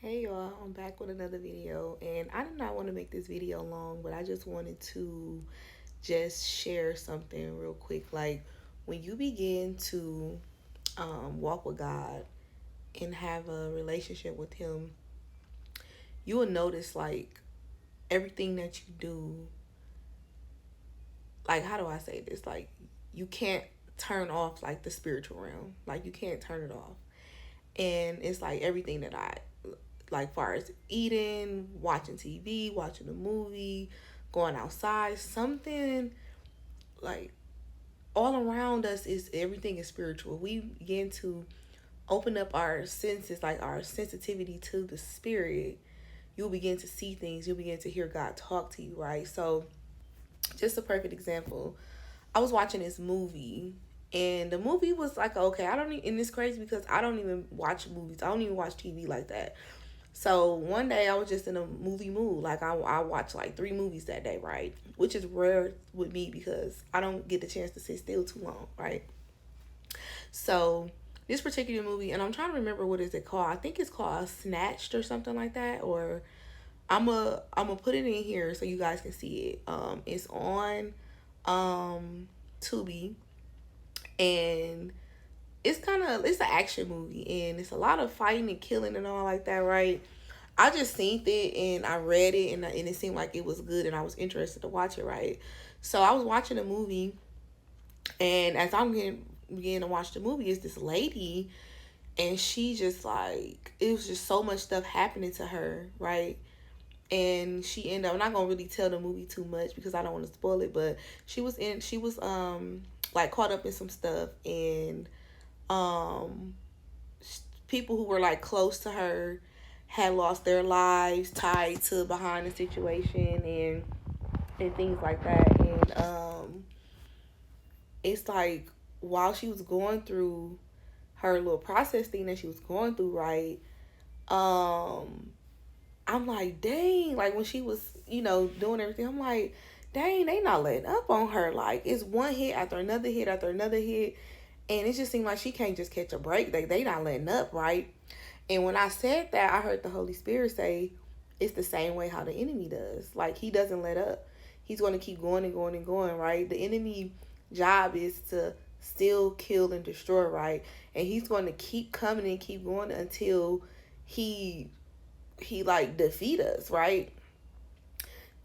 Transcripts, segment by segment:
Hey y'all, I'm back with another video, and I did not want to make this video long, but I just wanted to just share something real quick. Like, when you begin to walk with God and have a relationship with Him, you will notice like everything that you do. Like, how do I say this? Like, you can't turn off like the spiritual realm. Like, you can't turn it off, and it's like everything that I like far as eating, watching TV, watching a movie, going outside, something like all around us is everything is spiritual. We begin to open up our senses, like our sensitivity to the spirit. You'll begin to see things, you'll begin to hear God talk to you, right? So, just a perfect example. I was watching this movie and the movie was like okay, I don't even, and it's crazy because I don't even watch movies. I don't even watch TV like that. So one day I was just in a movie mood. Like I watched like 3 movies that day, right? Which is rare with me because I don't get the chance to sit still too long, right? So this particular movie, and I'm trying to remember what is it called. I think it's called Snatched or something like that. Or I'm a put it in here so you guys can see it. It's on Tubi, and it's an action movie, and it's a lot of fighting and killing and all like that, right? I just seen it and I read it, and it seemed like it was good and I was interested to watch it, right? So I was watching the movie, and as I'm getting beginning to watch the movie, is this lady, and she just like it was just so much stuff happening to her, right? And she ended up, I'm not gonna really tell the movie too much because I don't want to spoil it, but she was like caught up in some stuff, and um people who were like close to her had lost their lives tied to behind the situation, and things like that. And it's like while she was going through her little process thing that she was going through, right? um I'm like, dang, like when she was, doing everything, I'm like, dang, they not letting up on her. Like it's one hit after another hit after another hit. And it just seemed like she can't just catch a break. They not letting up, right? And when I said that, I heard the Holy Spirit say, it's the same way how the enemy does. Like he doesn't let up. He's going to keep going and going and going, right? The enemy job is to steal, kill, and destroy, right? And he's going to keep coming and keep going until he like defeat us, right?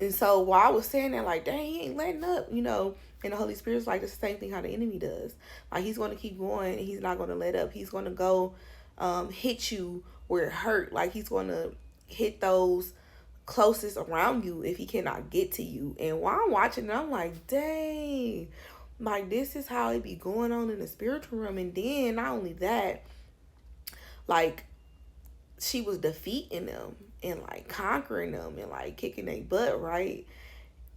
And so while I was saying that, like, dang, he ain't letting up, and the Holy Spirit's like, it's the same thing how the enemy does. Like, he's going to keep going and he's not going to let up. He's going to go hit you where it hurt. Like, he's going to hit those closest around you if he cannot get to you. And while I'm watching it, I'm like, dang, like, this is how it be going on in the spiritual realm. And then, not only that, like, she was defeating them and like conquering them and like kicking their butt, right?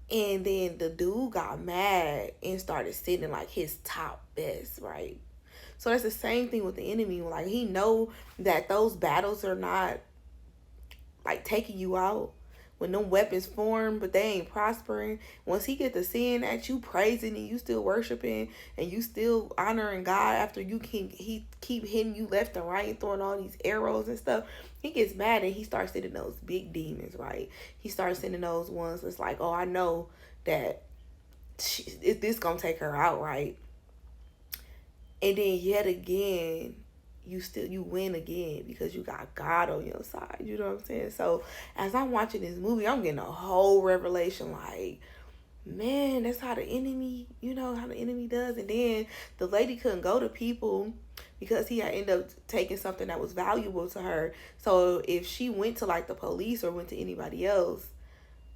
And then the dude got mad and started sending like his top best, right? So that's the same thing with the enemy. Like he know that those battles are not like taking you out when them weapons form, but they ain't prospering. Once he get to seeing that you praising and you still worshiping and you still honoring God after he keep hitting you left and right and throwing all these arrows and stuff, he gets mad and he starts sending those big demons, right? He starts sending those ones that's like, oh, I know that this gonna take her out, right? And then yet again, you win again because you got God on your side. You know what I'm saying? So as I'm watching this movie, I'm getting a whole revelation like, man, that's how the enemy, how the enemy does. And then the lady couldn't go to people because he had ended up taking something that was valuable to her. So if she went to like the police or went to anybody else,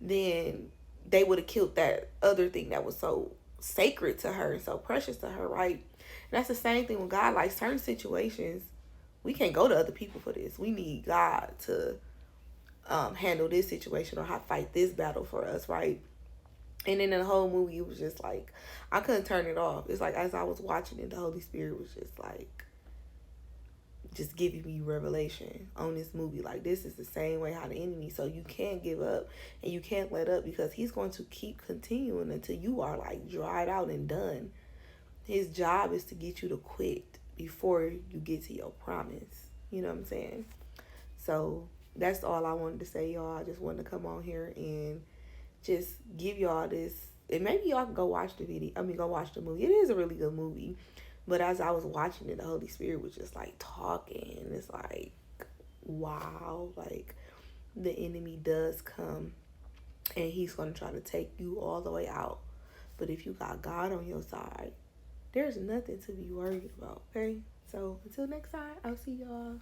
then they would have killed that other thing that was so sacred to her and so precious to her, right? And that's the same thing with God. Like certain situations, we can't go to other people for this. We need God to handle this situation or how fight this battle for us, right? And then in the whole movie, it was just like I couldn't turn it off. It's like as I was watching it, the Holy Spirit was just like just giving me revelation on this movie. Like this is the same way how the enemy. So you can't give up and you can't let up because he's going to keep continuing until you are like dried out and done. His job is to get you to quit before you get to your promise. You know what I'm saying? So that's all I wanted to say, y'all. I just wanted to come on here and just give y'all this. And maybe y'all can go watch the video. I mean, go watch the movie. It is a really good movie. But as I was watching it, the Holy Spirit was just like talking. It's like, wow, like the enemy does come and he's going to try to take you all the way out. But if you got God on your side, there's nothing to be worried about, okay? So until next time, I'll see y'all.